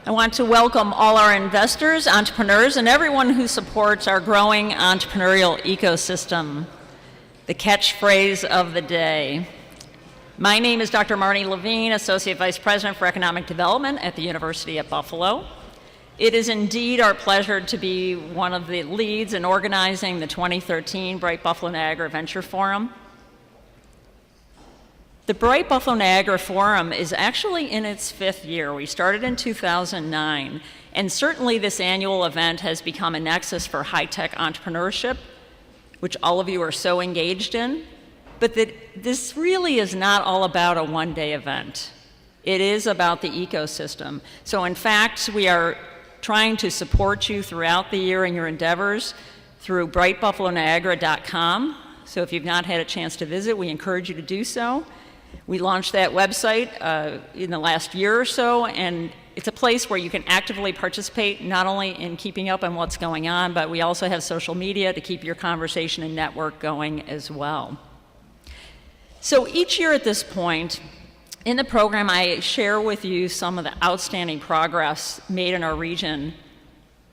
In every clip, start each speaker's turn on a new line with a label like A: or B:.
A: I want to welcome all our investors, entrepreneurs, and everyone who supports our growing entrepreneurial ecosystem. The catchphrase of the day. My name is Dr. Marnie Levine, Associate Vice President for Economic Development at the University at Buffalo. It is indeed our pleasure to be one of the leads in organizing the 2013 Bright Buffalo Niagara Venture Forum. The Bright Buffalo Niagara Forum is actually in its fifth year. We started in 2009, and certainly this annual event has become a nexus for high-tech entrepreneurship, which all of you are so engaged in. But this really is not all about a one-day event. It is about the ecosystem. So in fact, we are trying to support you throughout the year in your endeavors through brightbuffaloniagara.com. So if you've not had a chance to visit, we encourage you to do so. We launched that website in the last year or so, and it's a place where you can actively participate not only in keeping up on what's going on, but we also have social media to keep your conversation and network going as well. So each year at this point, in the program, I share with you some of the outstanding progress made in our region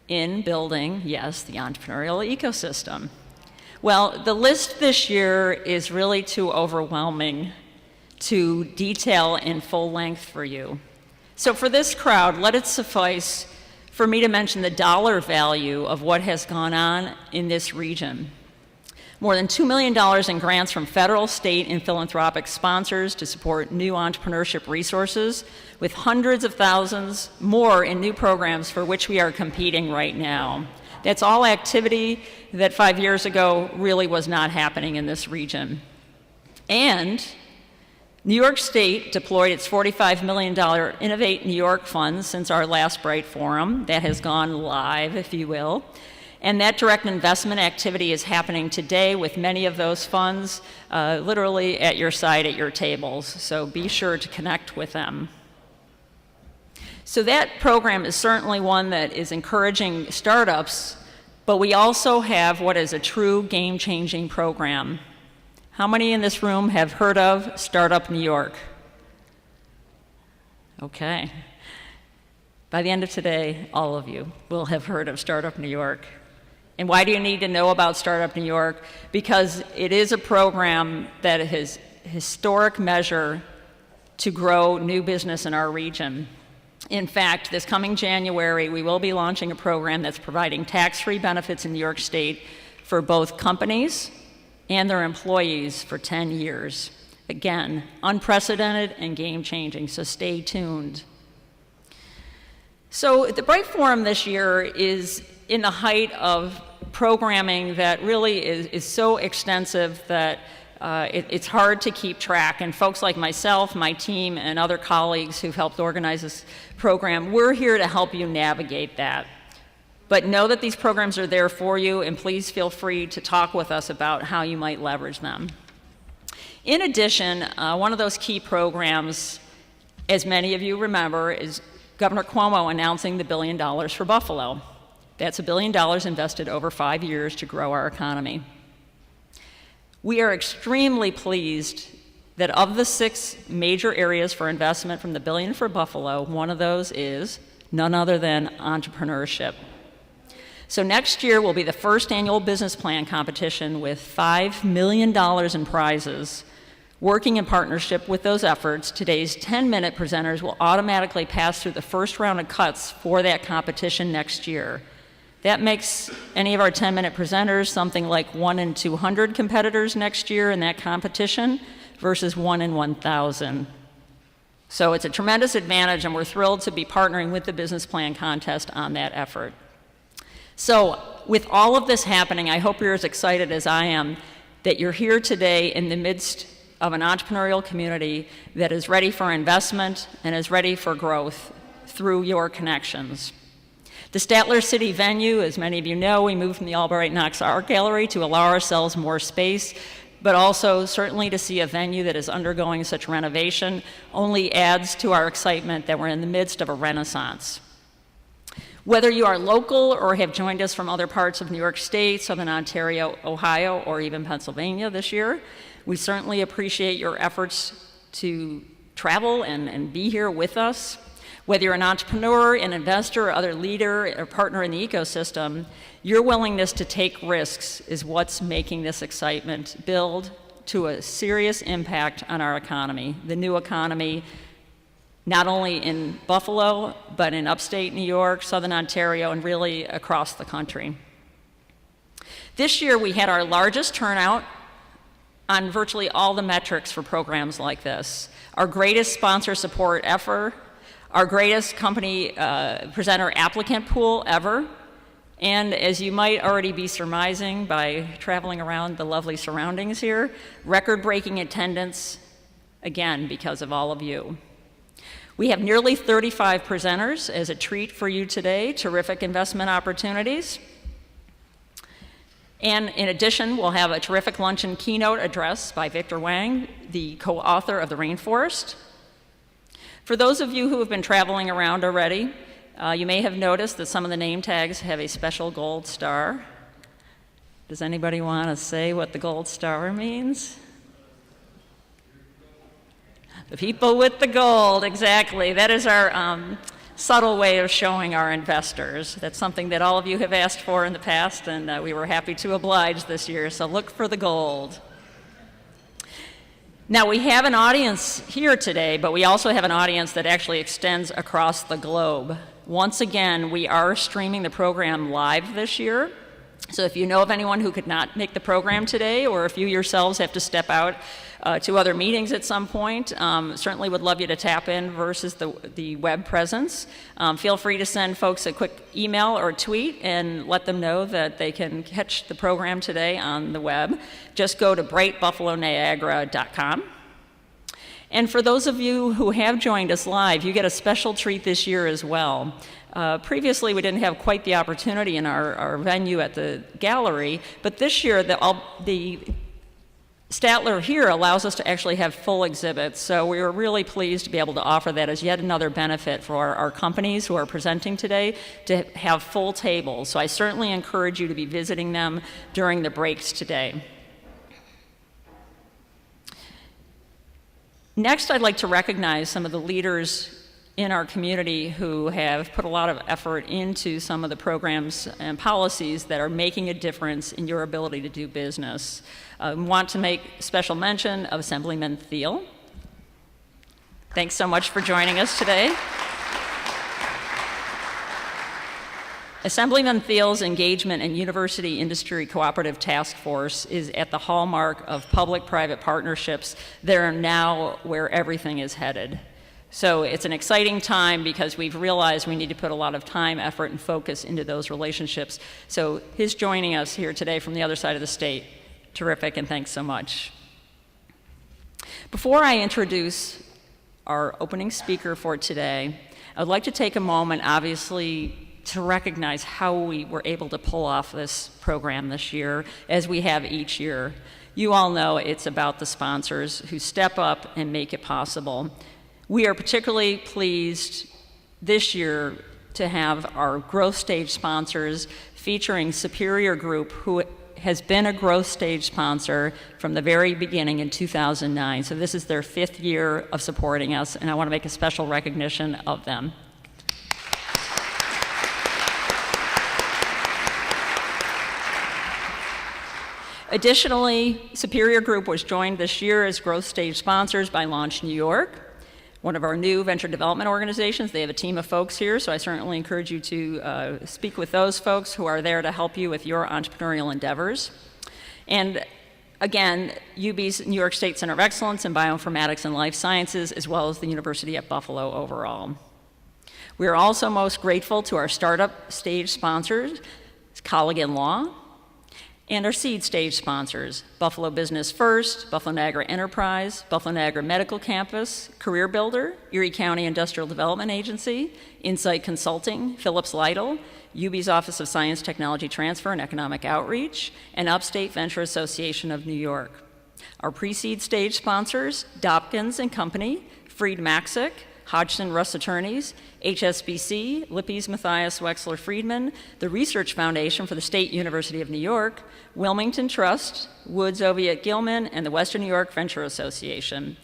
A: in building, yes, the entrepreneurial ecosystem. Well, the list this year is really too overwhelming to detail in full length for you. So for this crowd, let it suffice for me to mention the dollar value of what has gone on in this region. More than $2 million in grants from federal, state, and philanthropic sponsors to support new entrepreneurship resources, with hundreds of thousands more in new programs for which we are competing right now. That's all activity that 5 years ago really was not happening in this region. And New York State deployed its $45 million Innovate New York Fund since our last Bright Forum. That has gone live, if you will. And that direct investment activity is happening today with many of those funds literally at your side at your tables. So be sure to connect with them. So that program is certainly one that is encouraging startups, but we also have what is a true game-changing program. How many in this room have heard of Startup New York? Okay. By the end of today, all of you will have heard of Startup New York. And why do you need to know about Startup New York? Because it is a program that has historic measure to grow new business in our region. In fact, this coming January, we will be launching a program that's providing tax-free benefits in New York State for both companies and their employees for 10 years. Again, unprecedented and game-changing, so stay tuned. So the Bright Forum this year is in the height of programming that really is so extensive that it's hard to keep track. And folks like myself, my team, and other colleagues who've helped organize this program, we're here to help you navigate that. But know that these programs are there for you, and please feel free to talk with us about how you might leverage them. In addition, one of those key programs, as many of you remember, is Governor Cuomo announcing the $1 billion for Buffalo. That's $1 billion invested over 5 years to grow our economy. We are extremely pleased that of the 6 major areas for investment from the $1 billion for Buffalo, one of those is none other than entrepreneurship. So next year will be the first annual business plan competition with $5 million in prizes. Working in partnership with those efforts, today's 10-minute presenters will automatically pass through the first round of cuts for that competition next year. That makes any of our 10-minute presenters something like 1 in 200 competitors next year in that competition versus 1 in 1,000. So it's a tremendous advantage, and we're thrilled to be partnering with the business plan contest on that effort. So with all of this happening, I hope you're as excited as I am that you're here today in the midst of an entrepreneurial community that is ready for investment and is ready for growth through your connections. The Statler City venue, as many of you know, we moved from the Albright Knox Art Gallery to allow ourselves more space, but also certainly to see a venue that is undergoing such renovation only adds to our excitement that we're in the midst of a renaissance. Whether you are local or have joined us from other parts of New York State, Southern Ontario, Ohio, or even Pennsylvania this year, we certainly appreciate your efforts to travel and be here with us. Whether you're an entrepreneur, an investor, or other leader or partner in the ecosystem, your willingness to take risks is what's making this excitement build to a serious impact on our economy, the new economy, not only in Buffalo, but in upstate New York, Southern Ontario, and really across the country. This year, we had our largest turnout on virtually all the metrics for programs like this. Our greatest sponsor support ever, our greatest company presenter applicant pool ever, and as you might already be surmising by traveling around the lovely surroundings here, record-breaking attendance, again, because of all of you. We have nearly 35 presenters as a treat for you today, terrific investment opportunities. And in addition, we'll have a terrific luncheon keynote address by Victor Wang, the co-author of The Rainforest. For those of you who have been traveling around already, you may have noticed that some of the name tags have a special gold star. Does anybody want to say what the gold star means? The people with the gold, exactly. That is our subtle way of showing our investors. That's something that all of you have asked for in the past, and we were happy to oblige this year, so look for the gold. Now, we have an audience here today, but we also have an audience that actually extends across the globe. Once again, we are streaming the program live this year. So if you know of anyone who could not make the program today, or if you yourselves have to step out to other meetings at some point, certainly would love you to tap in versus the web presence. Feel free to send folks a quick email or tweet and let them know that they can catch the program today on the web. Just go to brightbuffaloniagara.com. And for those of you who have joined us live, you get a special treat this year as well. Previously, we didn't have quite the opportunity in our venue at the gallery, but this year the Statler here allows us to actually have full exhibits. So we were really pleased to be able to offer that as yet another benefit for our companies who are presenting today to have full tables. So I certainly encourage you to be visiting them during the breaks today. Next, I'd like to recognize some of the leaders in our community who have put a lot of effort into some of the programs and policies that are making a difference in your ability to do business. I want to make special mention of Assemblyman Thiel. Thanks so much for joining us today. Assemblyman Thiel's engagement in University Industry Cooperative Task Force is at the hallmark of public-private partnerships that are now where everything is headed. So it's an exciting time because we've realized we need to put a lot of time, effort, and focus into those relationships. So his joining us here today from the other side of the state, terrific, and thanks so much. Before I introduce our opening speaker for today, I would like to take a moment, obviously, to recognize how we were able to pull off this program this year, as we have each year. You all know it's about the sponsors who step up and make it possible. We are particularly pleased this year to have our growth stage sponsors featuring Superior Group, who has been a growth stage sponsor from the very beginning in 2009. So this is their 5th year of supporting us, and I want to make a special recognition of them. Additionally, Superior Group was joined this year as growth stage sponsors by Launch New York, one of our new venture development organizations. They have a team of folks here, so I certainly encourage you to speak with those folks who are there to help you with your entrepreneurial endeavors. And again, UB's New York State Center of Excellence in Bioinformatics and Life Sciences, as well as the University at Buffalo overall. We are also most grateful to our startup stage sponsors, Colligan Law, and our seed stage sponsors, Buffalo Business First, Buffalo Niagara Enterprise, Buffalo Niagara Medical Campus, Career Builder, Erie County Industrial Development Agency, Insight Consulting, Phillips Lytle, UB's Office of Science, Technology Transfer and Economic Outreach, and Upstate Venture Association of New York. Our pre-seed stage sponsors, Dobkins and Company, Freed Maxick, Hodgson Russ Attorneys, HSBC, Lippies Matthias Wexler Friedman, the Research Foundation for the State University of New York, Wilmington Trust, Woods Oviatt Gilman, and the Western New York Venture Association.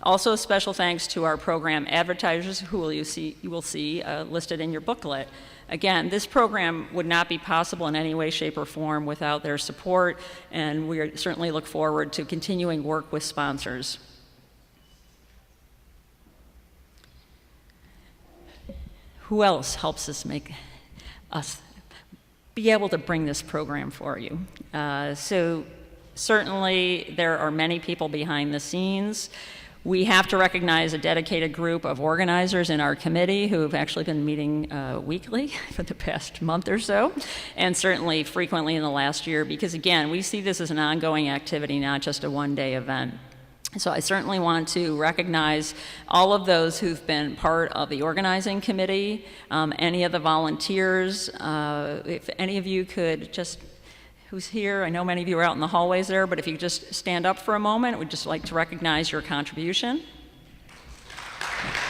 A: Also, special thanks to our program advertisers, who you will see listed in your booklet. Again, this program would not be possible in any way, shape, or form without their support, and we certainly look forward to continuing work with sponsors. Who else helps us make us be able to bring this program for you? So certainly there are many people behind the scenes. We have to recognize a dedicated group of organizers in our committee who have actually been meeting weekly for the past month or so, and certainly frequently in the last year, because again, we see this as an ongoing activity, not just a one-day event. So I certainly want to recognize all of those who've been part of the organizing committee, any of the volunteers. If any of you could just, who's here, I know many of you are out in the hallways there, but if you could just stand up for a moment, we'd just like to recognize your contribution.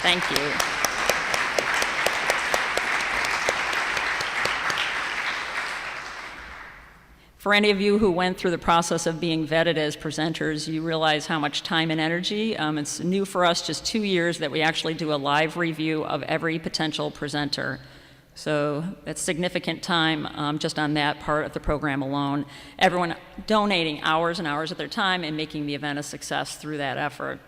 A: Thank you. For any of you who went through the process of being vetted as presenters, you realize how much time and energy. It's new for us, just 2 years, that we actually do a live review of every potential presenter. So that's significant time just on that part of the program alone. Everyone donating hours and hours of their time and making the event a success through that effort.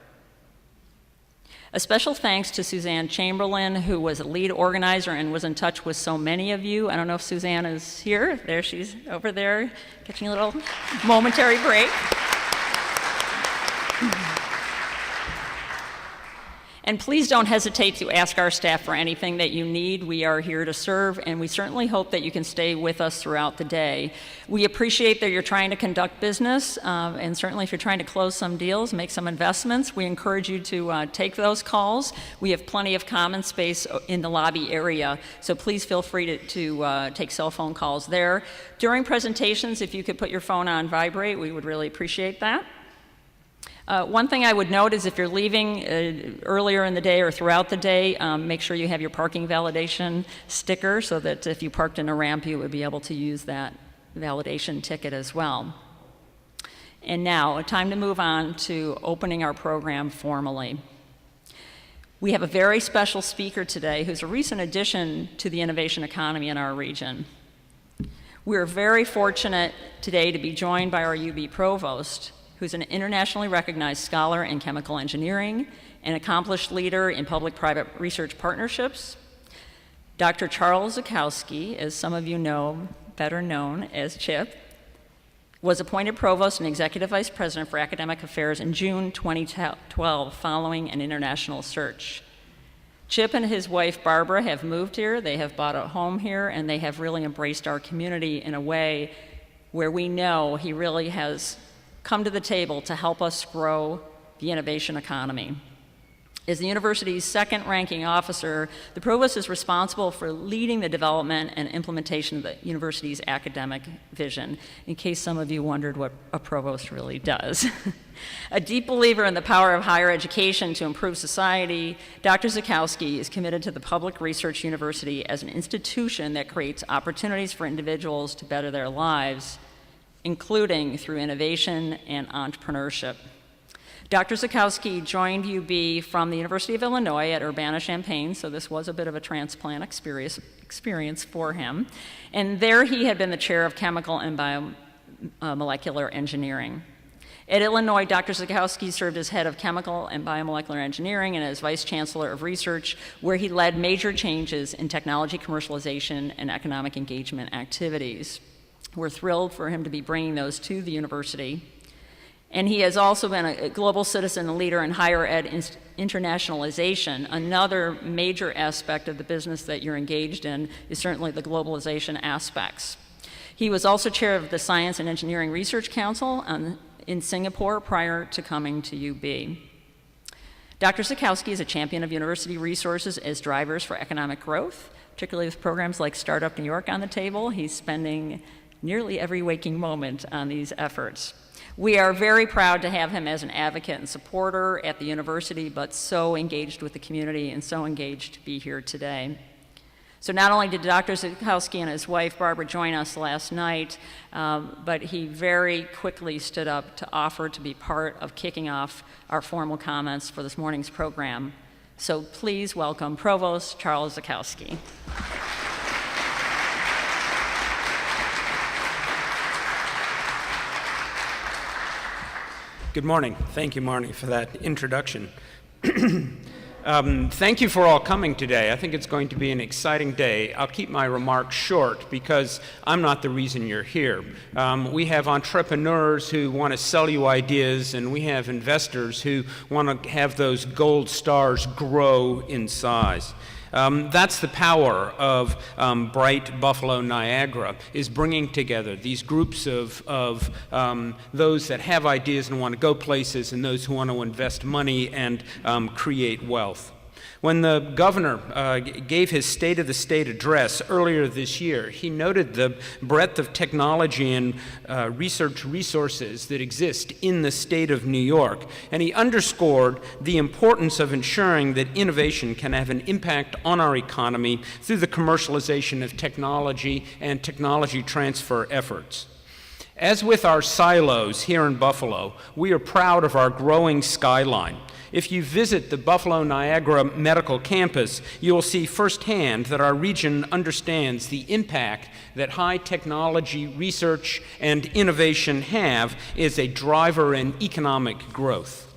A: A special thanks to Suzanne Chamberlain, who was a lead organizer and was in touch with so many of you. I don't know if Suzanne is here. There she's over there, catching a little momentary break. And please don't hesitate to ask our staff for anything that you need. We are here to serve, and we certainly hope that you can stay with us throughout the day. We appreciate that you're trying to conduct business, and certainly if you're trying to close some deals, make some investments, we encourage you to take those calls. We have plenty of common space in the lobby area, so please feel free to take cell phone calls there. During presentations, if you could put your phone on vibrate, we would really appreciate that. One thing I would note is if you're leaving earlier in the day or throughout the day, make sure you have your parking validation sticker so that if you parked in a ramp, you would be able to use that validation ticket as well. And now, time to move on to opening our program formally. We have a very special speaker today who's a recent addition to the innovation economy in our region. We're very fortunate today to be joined by our UB Provost, who's an internationally recognized scholar in chemical engineering, an accomplished leader in public-private research partnerships. Dr. Charles Zukowski, as some of you know, better known as Chip, was appointed provost and executive vice president for academic affairs in June 2012, following an international search. Chip and his wife, Barbara, have moved here, they have bought a home here, and they have really embraced our community in a way where we know he really has come to the table to help us grow the innovation economy. As the university's second-ranking officer, the provost is responsible for leading the development and implementation of the university's academic vision, in case some of you wondered what a provost really does. A deep believer in the power of higher education to improve society, Dr. Zukowski is committed to the public research university as an institution that creates opportunities for individuals to better their lives, including through innovation and entrepreneurship. Dr. Zukowski joined UB from the University of Illinois at Urbana-Champaign, so this was a bit of a transplant experience for him. And there he had been the chair of chemical and biomolecular engineering. At Illinois, Dr. Zukowski served as head of chemical and biomolecular engineering and as vice chancellor of research, where he led major changes in technology commercialization and economic engagement activities. We're thrilled for him to be bringing those to the university. And he has also been a global citizen and leader in higher ed internationalization. Another major aspect of the business that you're engaged in is certainly the globalization aspects. He was also chair of the Science and Engineering Research Council in Singapore prior to coming to UB. Dr. Zukowski is a champion of university resources as drivers for economic growth, particularly with programs like Startup New York on the table. He's spending nearly every waking moment on these efforts. We are very proud to have him as an advocate and supporter at the university, but so engaged with the community and so engaged to be here today. So not only did Dr. Zukowski and his wife Barbara join us last night, but he very quickly stood up to offer to be part of kicking off our formal comments for this morning's program. So please welcome Provost Charles Zukowski.
B: Good morning. Thank you, Marnie, for that introduction. Thank you for all coming today. I think it's going to be an exciting day. I'll keep my remarks short because I'm not the reason you're here. We have entrepreneurs who want to sell you ideas, and we have investors who want to have those gold stars grow in size. That's the power of Bright Buffalo Niagara, is bringing together these groups of those that have ideas and want to go places, and those who want to invest money and create wealth. When the governor gave his State of the State address earlier this year, he noted the breadth of technology and research resources that exist in the state of New York, and he underscored the importance of ensuring that innovation can have an impact on our economy through the commercialization of technology and technology transfer efforts. As with our silos here in Buffalo, we are proud of our growing skyline. If you visit the Buffalo Niagara Medical Campus, you will see firsthand that our region understands the impact that high technology research and innovation have as a driver in economic growth.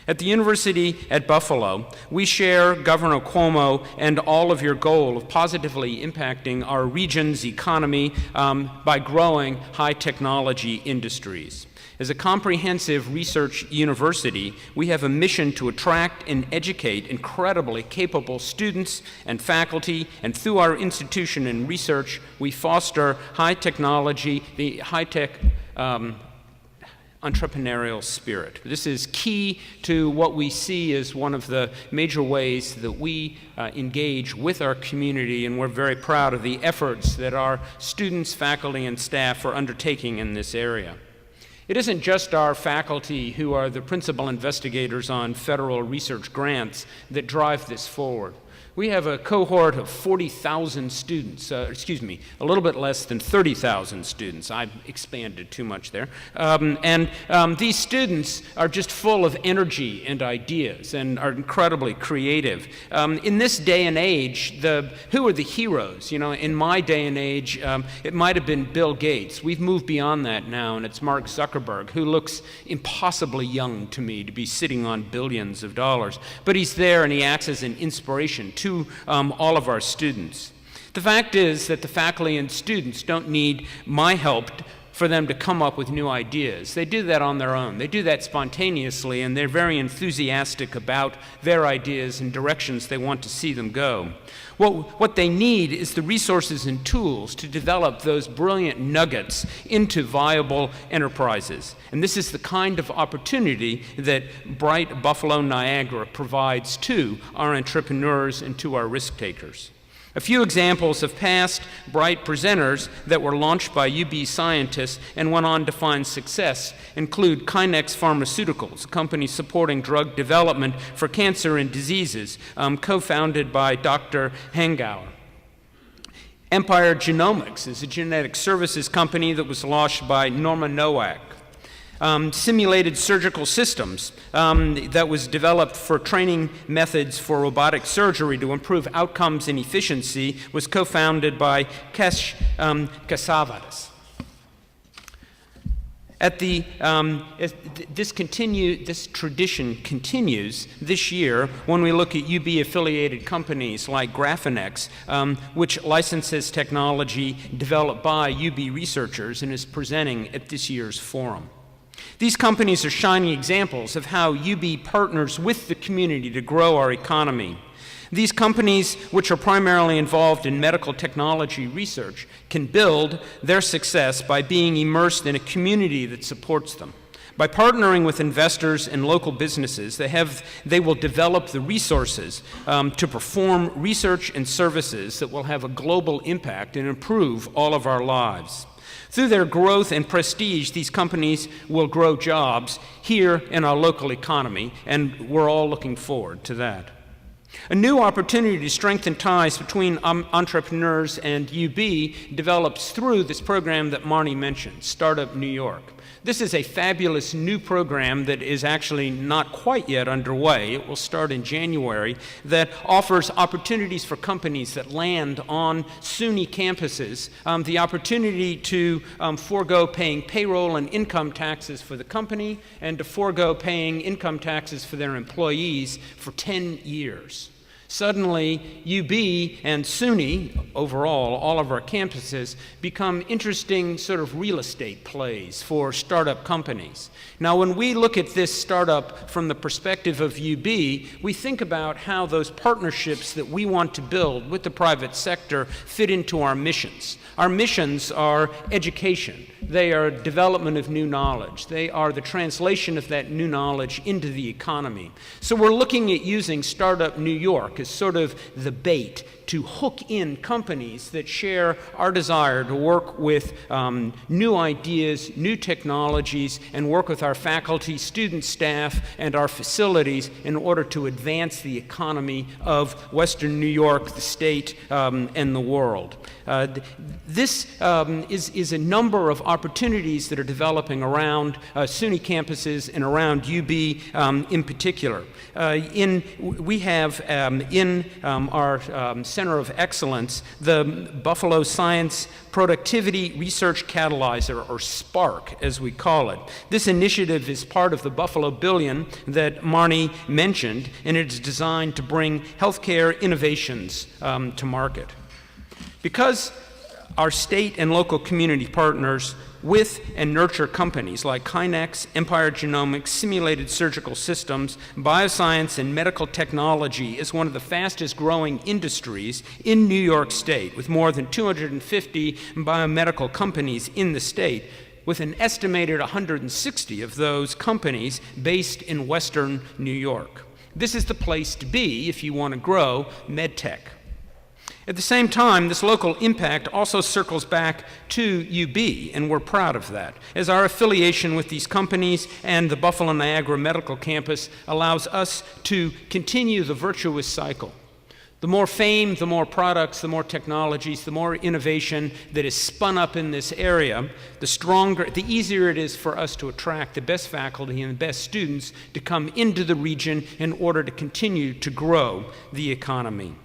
B: At the University at Buffalo, we share Governor Cuomo and all of your goal of positively impacting our region's economy by growing high technology industries. As a comprehensive research university, we have a mission to attract and educate incredibly capable students and faculty, and through our institution and research, we foster high technology, the high-tech entrepreneurial spirit. This is key to what we see as one of the major ways that we engage with our community, and we're very proud of the efforts that our students, faculty, and staff are undertaking in this area. It isn't just our faculty who are the principal investigators on federal research grants that drive this forward. We have a cohort of 40,000 students, a little bit less than 30,000 students. I expanded too much there. These students are just full of energy and ideas and are incredibly creative. In this day and age, who are the heroes? You know, in my day and age, it might have been Bill Gates. We've moved beyond that now, and it's Mark Zuckerberg, who looks impossibly young to me to be sitting on billions of dollars. But he's there, and he acts as an inspiration to all of our students. The fact is that the faculty and students don't need my help for them to come up with new ideas. They do that on their own. They do that spontaneously, and they're very enthusiastic about their ideas and directions they want to see them go. What they need is the resources and tools to develop those brilliant nuggets into viable enterprises. And this is the kind of opportunity that Bright Buffalo Niagara provides to our entrepreneurs and to our risk takers. A few examples of past Bright presenters that were launched by UB scientists and went on to find success include Kinex Pharmaceuticals, a company supporting drug development for cancer and diseases, co-founded by Dr. Hangauer. Empire Genomics is a genetic services company that was launched by Norma Nowak. Simulated surgical systems that was developed for training methods for robotic surgery to improve outcomes and efficiency was co-founded by Kesh Kasavadas. This tradition continues this year when we look at UB-affiliated companies like Graphinex, which licenses technology developed by UB researchers and is presenting at this year's forum. These companies are shining examples of how UB partners with the community to grow our economy. These companies, which are primarily involved in medical technology research, can build their success by being immersed in a community that supports them. By partnering with investors and local businesses, they will develop the resources to perform research and services that will have a global impact and improve all of our lives. Through their growth and prestige, these companies will grow jobs here in our local economy, and we're all looking forward to that. A new opportunity to strengthen ties between entrepreneurs and UB develops through this program that Marnie mentioned, Startup New York. This is a fabulous new program that is actually not quite yet underway. It will start in January, that offers opportunities for companies that land on SUNY campuses, the opportunity to forego paying payroll and income taxes for the company and to forego paying income taxes for their employees for 10 years. Suddenly, UB and SUNY, overall, all of our campuses, become interesting sort of real estate plays for startup companies. Now, when we look at this startup from the perspective of UB, we think about how those partnerships that we want to build with the private sector fit into our missions. Our missions are education. They are development of new knowledge. They are the translation of that new knowledge into the economy. So we're looking at using Startup New York as sort of the bait to hook in companies that share our desire to work with new ideas, new technologies, and work with our faculty, student staff, and our facilities in order to advance the economy of Western New York, the state, and the world. This is a number of opportunities that are developing around SUNY campuses and around UB in particular. We have in our Center of Excellence the Buffalo Science Productivity Research Catalyzer, or SPARC as we call it. This initiative is part of the Buffalo Billion that Marnie mentioned, and it's designed to bring healthcare innovations to market. Because our state and local community partners with and nurture companies like Kinex, Empire Genomics, Simulated Surgical Systems, bioscience, and medical technology is one of the fastest growing industries in New York State, with more than 250 biomedical companies in the state, with an estimated 160 of those companies based in Western New York. This is the place to be if you want to grow medtech. At the same time, this local impact also circles back to UB, and we're proud of that, as our affiliation with these companies and the Buffalo Niagara Medical Campus allows us to continue the virtuous cycle. The more fame, the more products, the more technologies, the more innovation that is spun up in this area, the easier it is for us to attract the best faculty and the best students to come into the region in order to continue to grow the economy.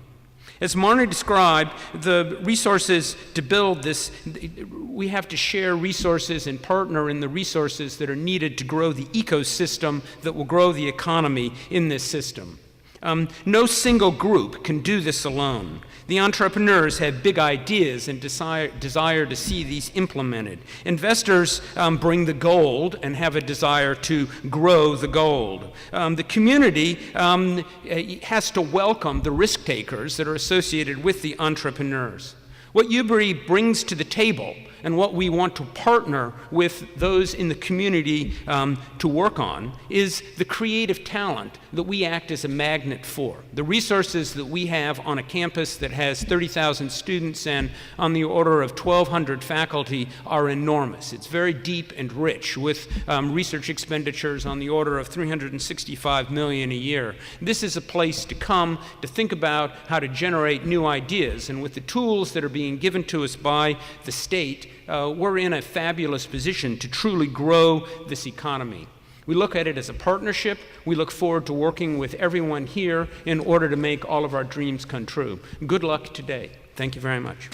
B: As Marnie described, the resources to build this, we have to share resources and partner in the resources that are needed to grow the ecosystem that will grow the economy in this system. No single group can do this alone. The entrepreneurs have big ideas and desire to see these implemented. Investors bring the gold and have a desire to grow the gold. The community has to welcome the risk takers that are associated with the entrepreneurs. What UBRI brings to the table and what we want to partner with those in the community to work on is the creative talent that we act as a magnet for. The resources that we have on a campus that has 30,000 students and on the order of 1,200 faculty are enormous. It's very deep and rich, with research expenditures on the order of $365 million a year. This is a place to come to think about how to generate new ideas, and with the tools that are being given to us by the state, we're in a fabulous position to truly grow this economy. We look at it as a partnership. We look forward to working with everyone here in order to make all of our dreams come true. Good luck today. Thank you very much.